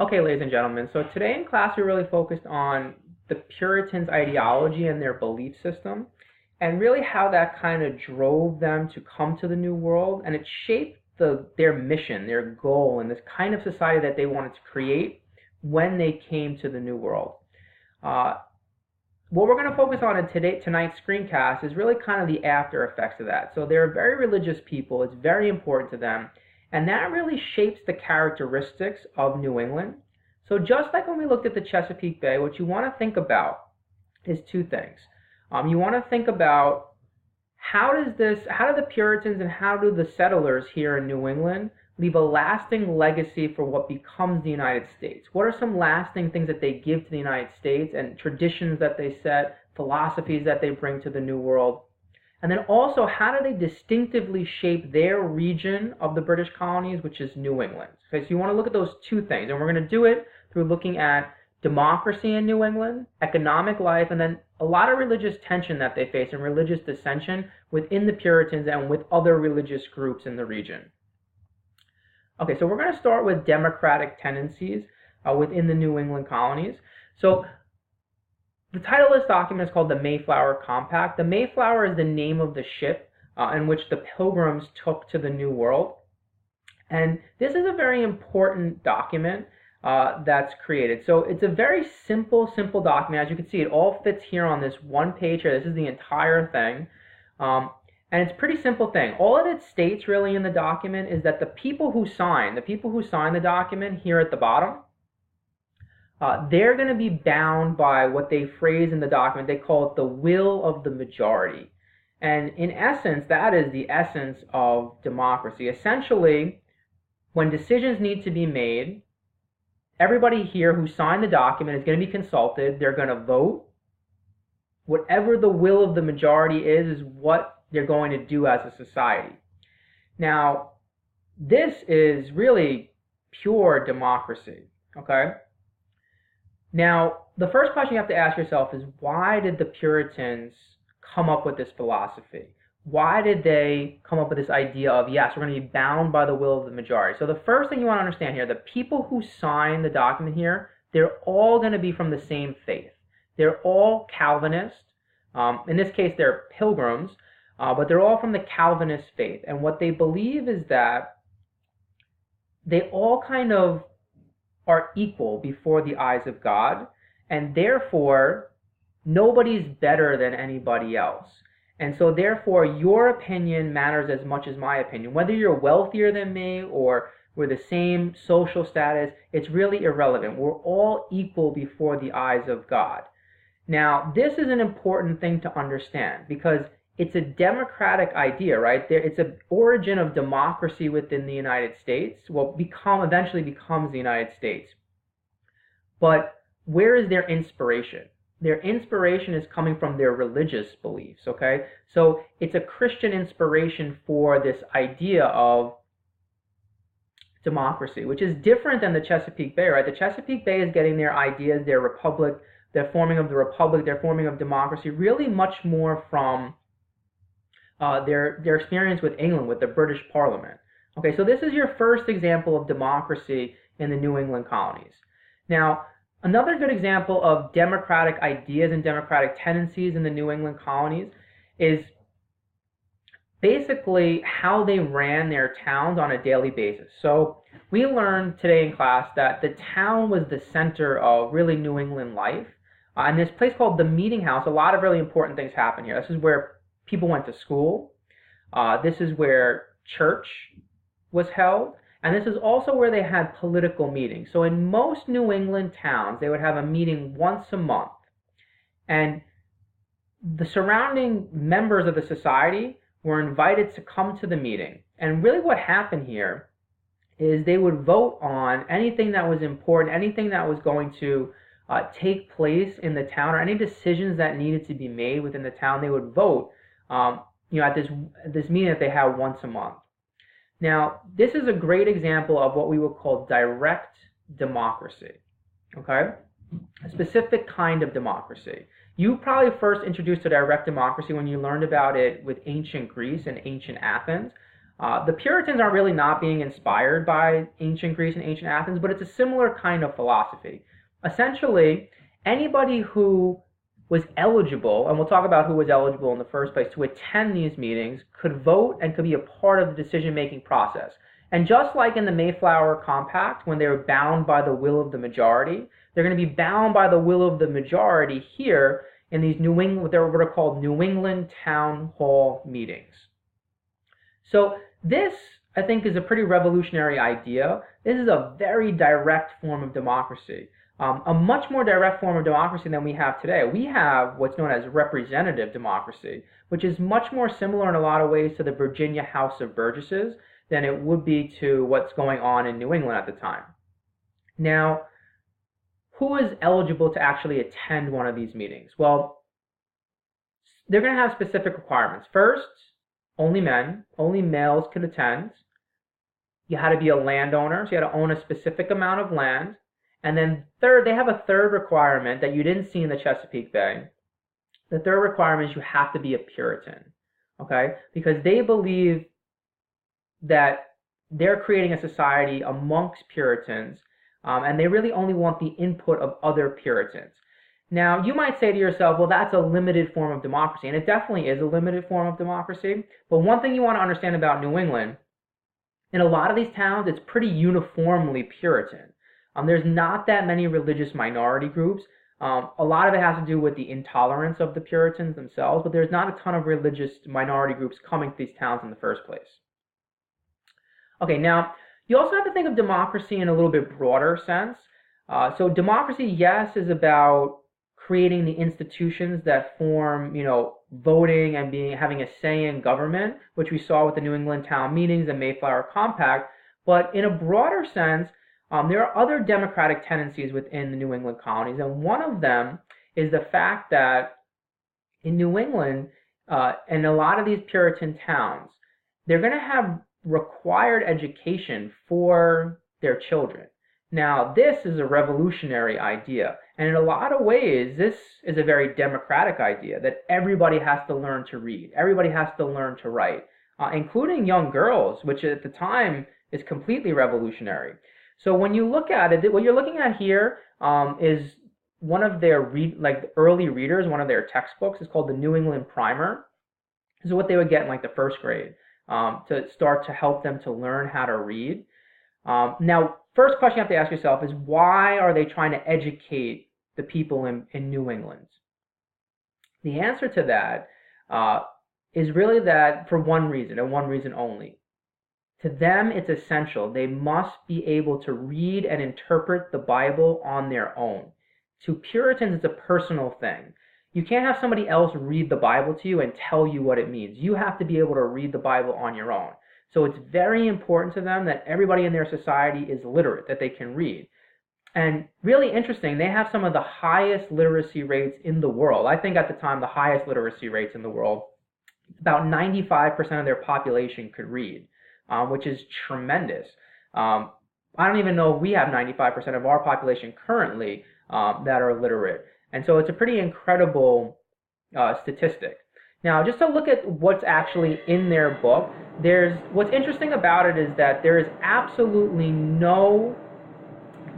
Okay, ladies and gentlemen, so today in class we really focused on the Puritans' ideology and their belief system, and really how that kind of drove them to come to the New World, and it shaped their mission, their goal, and this kind of society that they wanted to create when they came to the New World. Uh, what we're going to focus on in tonight's screencast is really kind of the after effects of that. So they're very religious people. It's very important to them. And that really shapes the characteristics of New England. So just like when we looked at the Chesapeake Bay, what you want to think about is two things. You want to think about how do the Puritans and how do the settlers here in New England leave a lasting legacy for what becomes the United States? What are some lasting things that they give to the United States and traditions that they set, philosophies that they bring to the New World? And then also, how do they distinctively shape their region of the British colonies, which is New England? Okay, so you want to look at those two things, and we're going to do it through looking at democracy in New England, economic life, and then a lot of religious tension that they face and religious dissension within the Puritans and with other religious groups in the region. Okay, so we're going to start with democratic tendencies within the New England colonies. So the title of this document is called the Mayflower Compact. The Mayflower is the name of the ship in which the Pilgrims took to the New World. And this is a very important document that's created. So it's a very simple document. As you can see, it all fits here on this one page here. This is the entire thing. And it's a pretty simple thing. All it states really in the document is that the people who sign the document here at the bottom, they're going to be bound by what they phrase in the document. They call it the will of the majority. And in essence, that is the essence of democracy. Essentially, when decisions need to be made, everybody here who signed the document is going to be consulted. They're going to vote. Whatever the will of the majority is what they're going to do as a society. Now, this is really pure democracy, okay? Now, the first question you have to ask yourself is, why did the Puritans come up with this philosophy? Why did they come up with this idea of, yes, we're going to be bound by the will of the majority? So the first thing you want to understand here, the people who sign the document here, they're all going to be from the same faith. They're all Calvinist. In this case, they're Pilgrims, but they're all from the Calvinist faith. And what they believe is that they all kind of are equal before the eyes of God, and therefore nobody's better than anybody else. And so therefore your opinion matters as much as my opinion. Whether you're wealthier than me or we're the same social status, it's really irrelevant. We're all equal before the eyes of God. Now, this is an important thing to understand because it's a democratic idea, right? It's an origin of democracy within the United States, eventually becomes the United States. But where is their inspiration? Their inspiration is coming from their religious beliefs, okay? So it's a Christian inspiration for this idea of democracy, which is different than the Chesapeake Bay, right? The Chesapeake Bay is getting their ideas, their republic, their forming of the republic, their forming of democracy, really much more from their experience with England, with the British Parliament. Okay, so this is your first example of democracy in the New England colonies. Now, another good example of democratic ideas and democratic tendencies in the New England colonies is basically how they ran their towns on a daily basis. So we learned today in class that the town was the center of really New England life. In this place called the Meeting House, a lot of really important things happen here. This is where people went to school. This is where church was held. And this is also where they had political meetings. So in most New England towns, they would have a meeting once a month. And the surrounding members of the society were invited to come to the meeting. And really what happened here is they would vote on anything that was important, anything that was going to take place in the town, or any decisions that needed to be made within the town. They would vote at this meeting that they had once a month. Now, this is a great example of what we would call direct democracy, okay? A specific kind of democracy. You probably first introduced to direct democracy when you learned about it with ancient Greece and ancient Athens. The Puritans are really not being inspired by ancient Greece and ancient Athens, but it's a similar kind of philosophy. Essentially, anybody who was eligible, and we'll talk about who was eligible in the first place, to attend these meetings could vote and could be a part of the decision-making process. And just like in the Mayflower Compact, when they were bound by the will of the majority, they're going to be bound by the will of the majority here in these New England, what are called New England Town Hall meetings. So this, I think, is a pretty revolutionary idea. This is a very direct form of democracy. A much more direct form of democracy than we have today. We have what's known as representative democracy, which is much more similar in a lot of ways to the Virginia House of Burgesses than it would be to what's going on in New England at the time. Now, who is eligible to actually attend one of these meetings? Well, they're going to have specific requirements. First, only men, only males could attend. You had to be a landowner, so you had to own a specific amount of land. And then third, they have a third requirement that you didn't see in the Chesapeake Bay. The third requirement is you have to be a Puritan, okay? Because they believe that they're creating a society amongst Puritans, and they really only want the input of other Puritans. Now, you might say to yourself, well, that's a limited form of democracy, and it definitely is a limited form of democracy. But one thing you want to understand about New England, in a lot of these towns, it's pretty uniformly Puritan. There's not that many religious minority groups. A lot of it has to do with the intolerance of the Puritans themselves, but there's not a ton of religious minority groups coming to these towns in the first place. Okay, now, you also have to think of democracy in a little bit broader sense. So democracy, yes, is about creating the institutions that form, voting and having a say in government, which we saw with the New England Town Meetings and Mayflower Compact. But in a broader sense, there are other democratic tendencies within the New England colonies, and one of them is the fact that in New England, and a lot of these Puritan towns, they're going to have required education for their children. Now, this is a revolutionary idea, and in a lot of ways, this is a very democratic idea that everybody has to learn to read, everybody has to learn to write, including young girls, which at the time is completely revolutionary. So when you look at it, what you're looking at here is one of their early readers, one of their textbooks. It's called the New England Primer. This is what they would get in like the first grade to start to help them to learn how to read. Now, first question you have to ask yourself is, why are they trying to educate the people in New England? The answer to that is really that for one reason, and one reason only. To them, it's essential. They must be able to read and interpret the Bible on their own. To Puritans, it's a personal thing. You can't have somebody else read the Bible to you and tell you what it means. You have to be able to read the Bible on your own. So it's very important to them that everybody in their society is literate, that they can read. And really interesting, they have some of the highest literacy rates in the world. I think at the time, the highest literacy rates in the world. About 95% of their population could read. Which is tremendous. I don't even know if we have 95% of our population currently that are literate. And so it's a pretty incredible statistic. Now, just to look at what's actually in their book, what's interesting about it is that there is absolutely no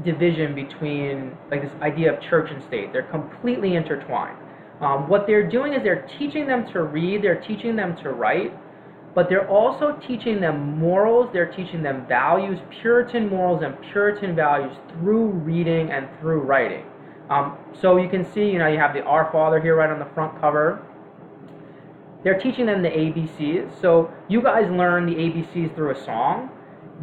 division between this idea of church and state. They're completely intertwined. What they're doing is they're teaching them to read, they're teaching them to write, but they're also teaching them morals, they're teaching them values, Puritan morals and Puritan values through reading and through writing. So you can see, you have the Our Father here right on the front cover. They're teaching them the ABCs. So you guys learn the ABCs through a song.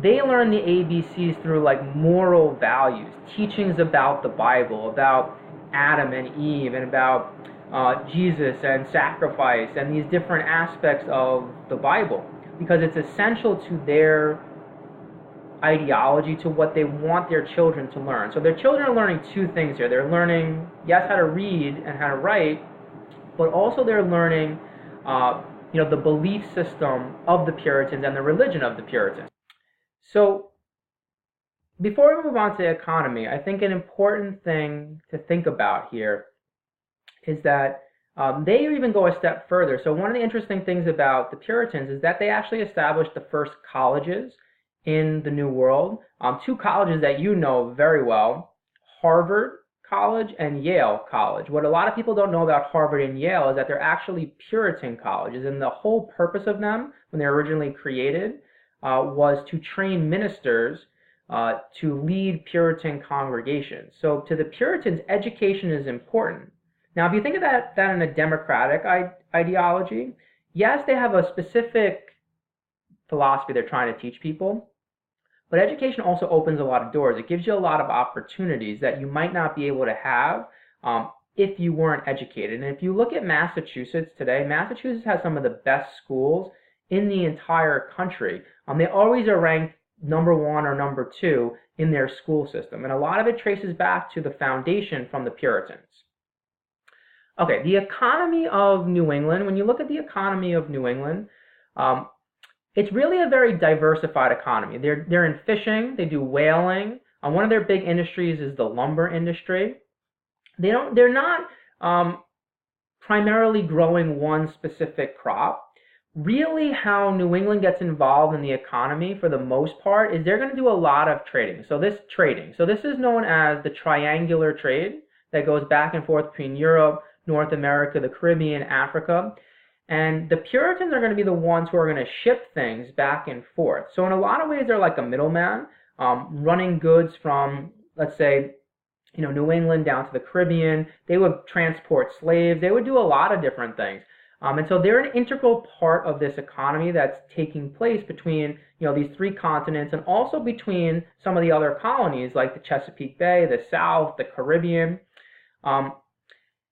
They learn the ABCs through moral values, teachings about the Bible, about Adam and Eve, and about Jesus and sacrifice and these different aspects of the Bible, because it's essential to their ideology, to what they want their children to learn. So their children are learning two things here. They're learning, yes, how to read and how to write, but also they're learning the belief system of the Puritans and the religion of the Puritans. So before we move on to the economy, I think an important thing to think about here is that They even go a step further. So one of the interesting things about the Puritans is that they actually established the first colleges in the New World. Two colleges that you know very well, Harvard College and Yale College. What a lot of people don't know about Harvard and Yale is that they're actually Puritan colleges, and the whole purpose of them, when they were originally created, was to train ministers to lead Puritan congregations. So to the Puritans, education is important. Now, if you think of that in a democratic ideology, yes, they have a specific philosophy they're trying to teach people, but education also opens a lot of doors. It gives you a lot of opportunities that you might not be able to have if you weren't educated. And if you look at Massachusetts today, Massachusetts has some of the best schools in the entire country. They always are ranked number 1 or number 2 in their school system. And a lot of it traces back to the foundation from the Puritans. Okay, the economy of New England. When you look at the economy of New England, it's really a very diversified economy. They're in fishing, they do whaling. One of their big industries is the lumber industry. They're not primarily growing one specific crop. Really, how New England gets involved in the economy for the most part is they're going to do a lot of trading. So this is known as the triangular trade that goes back and forth between Europe, North America, the Caribbean, Africa. And the Puritans are going to be the ones who are going to ship things back and forth. So in a lot of ways, they're like a middleman, running goods from, let's say, New England down to the Caribbean. They would transport slaves. They would do a lot of different things. And so they're an integral part of this economy that's taking place between, these 3 continents, and also between some of the other colonies like the Chesapeake Bay, the South, the Caribbean.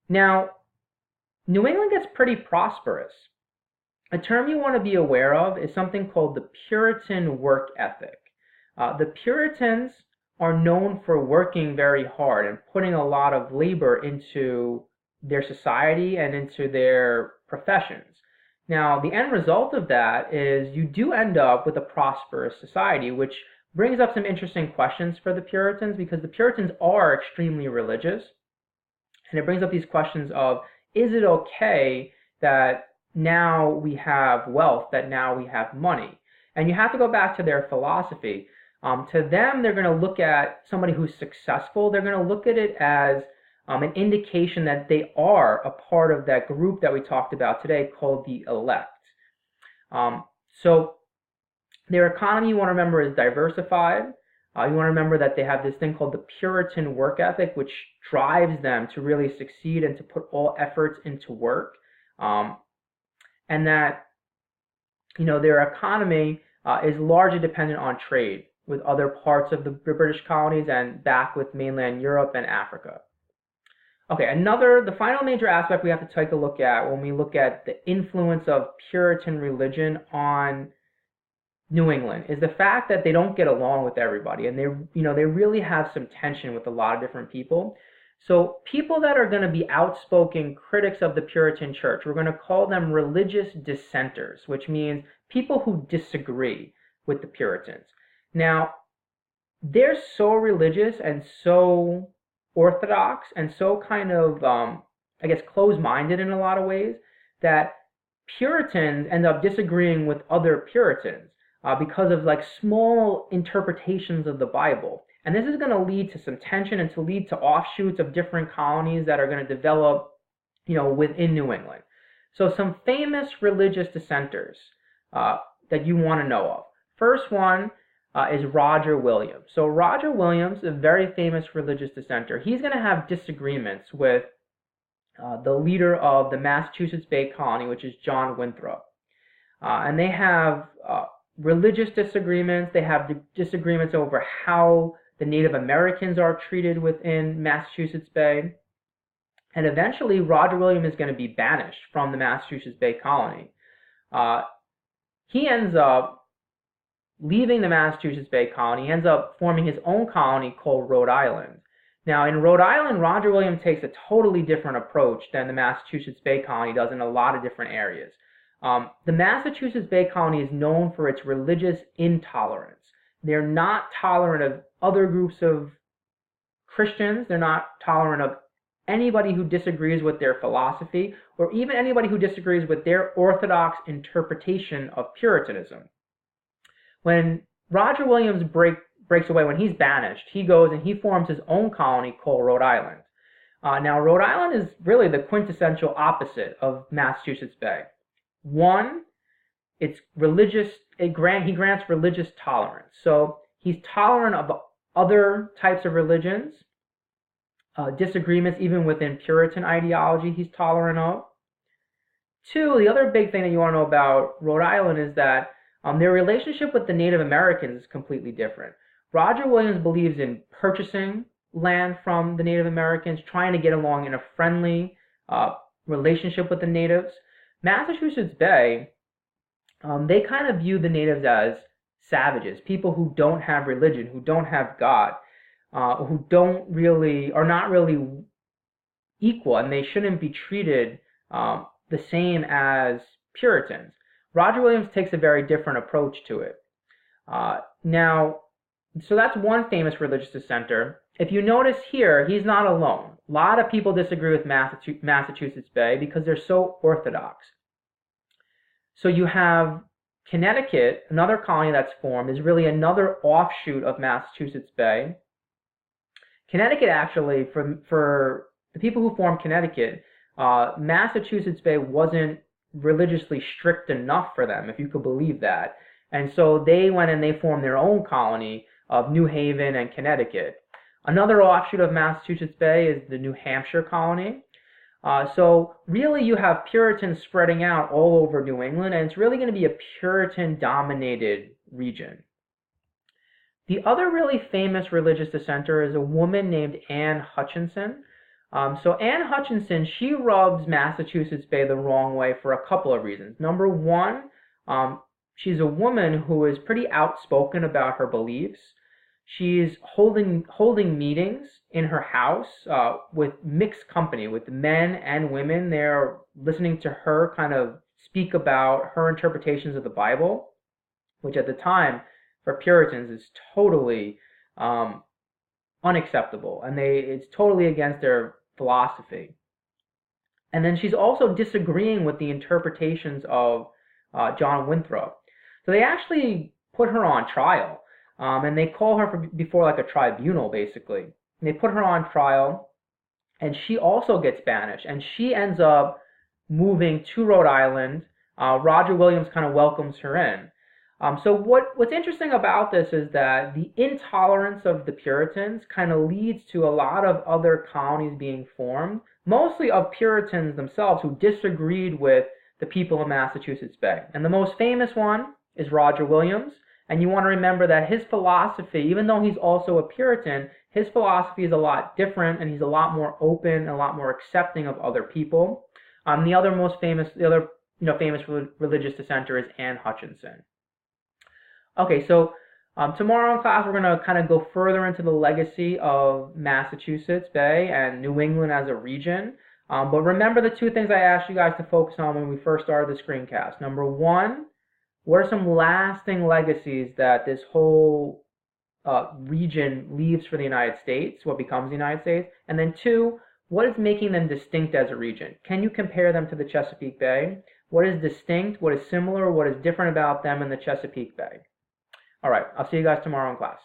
Now, New England gets pretty prosperous. A term you want to be aware of is something called the Puritan work ethic. The Puritans are known for working very hard and putting a lot of labor into their society and into their professions. Now, the end result of that is you do end up with a prosperous society, which brings up some interesting questions for the Puritans, because the Puritans are extremely religious. And it brings up these questions of, is it okay that now we have wealth, that now we have money? And you have to go back to their philosophy. To them, they're going to look at somebody who's successful, they're going to look at it as an indication that they are a part of that group that we talked about today called the elect. So their economy, you want to remember, is diversified. You want to remember that they have this thing called the Puritan work ethic, which drives them to really succeed and to put all efforts into work. And that, their economy is largely dependent on trade with other parts of the British colonies and back with mainland Europe and Africa. Okay, the final major aspect we have to take a look at when we look at the influence of Puritan religion on New England is the fact that they don't get along with everybody, and they really have some tension with a lot of different people. So people that are going to be outspoken critics of the Puritan church, we're going to call them religious dissenters, which means people who disagree with the Puritans. Now, they're so religious and so orthodox and so kind of, closed-minded in a lot of ways that Puritans end up disagreeing with other Puritans because of small interpretations of the Bible. And this is going to lead to some tension and to lead to offshoots of different colonies that are going to develop, within New England. So some famous religious dissenters that you want to know of. First one is Roger Williams. So Roger Williams, a very famous religious dissenter, he's going to have disagreements with the leader of the Massachusetts Bay Colony, which is John Winthrop. And they have religious disagreements. They have disagreements over how the Native Americans are treated within Massachusetts Bay. And eventually, Roger Williams is going to be banished from the Massachusetts Bay Colony. He ends up leaving the Massachusetts Bay Colony. He ends up forming his own colony called Rhode Island. Now, in Rhode Island, Roger Williams takes a totally different approach than the Massachusetts Bay Colony does in a lot of different areas. The Massachusetts Bay Colony is known for its religious intolerance. They're not tolerant of other groups of Christians. They're not tolerant of anybody who disagrees with their philosophy, or even anybody who disagrees with their orthodox interpretation of Puritanism. When Roger Williams breaks away, when he's banished, he goes and he forms his own colony called Rhode Island. Now, Rhode Island is really the quintessential opposite of Massachusetts Bay. One, it's religious. He grants religious tolerance. So he's tolerant of other types of religions, disagreements even within Puritan ideology he's tolerant of. Two, the other big thing that you want to know about Rhode Island is that their relationship with the Native Americans is completely different. Roger Williams believes in purchasing land from the Native Americans, trying to get along in a friendly relationship with the natives. Massachusetts Bay, they kind of view the natives as savages, people who don't have religion, who don't have God, who are not really equal, and they shouldn't be treated the same as Puritans. Roger Williams takes a very different approach to it. So that's one famous religious dissenter. If you notice here, he's not alone. A lot of people disagree with Massachusetts Bay because they're so orthodox. So you have Connecticut, another colony that's formed, is really another offshoot of Massachusetts Bay. Connecticut actually, for the people who formed Connecticut, Massachusetts Bay wasn't religiously strict enough for them, if you could believe that. And so they went and they formed their own colony of New Haven and Connecticut. Another offshoot of Massachusetts Bay is the New Hampshire colony. So really you have Puritans spreading out all over New England, and it's really going to be a Puritan-dominated region. The other really famous religious dissenter is a woman named Anne Hutchinson. So Anne Hutchinson, she rubs Massachusetts Bay the wrong way for a couple of reasons. Number one, she's a woman who is pretty outspoken about her beliefs. She's holding meetings in her house with mixed company, with men and women. They're listening to her kind of speak about her interpretations of the Bible, which at the time for Puritans is totally unacceptable, and it's totally against their philosophy. And then she's also disagreeing with the interpretations of John Winthrop. So they actually put her on trial. And they call her before like a tribunal, basically. And they put her on trial, and she also gets banished, and she ends up moving to Rhode Island. Roger Williams kind of welcomes her in. So what's interesting about this is that the intolerance of the Puritans kind of leads to a lot of other colonies being formed, mostly of Puritans themselves who disagreed with the people of Massachusetts Bay. And the most famous one is Roger Williams. And you want to remember that his philosophy, even though he's also a Puritan, his philosophy is a lot different, and he's a lot more open and a lot more accepting of other people. The other famous religious dissenter is Anne Hutchinson. Okay, so tomorrow in class we're going to kind of go further into the legacy of Massachusetts Bay and New England as a region. But remember the two things I asked you guys to focus on when we first started the screencast. Number one, what are some lasting legacies that this whole region leaves for the United States, what becomes the United States? And then two, what is making them distinct as a region? Can you compare them to the Chesapeake Bay? What is distinct, what is similar, what is different about them in the Chesapeake Bay? All right, I'll see you guys tomorrow in class.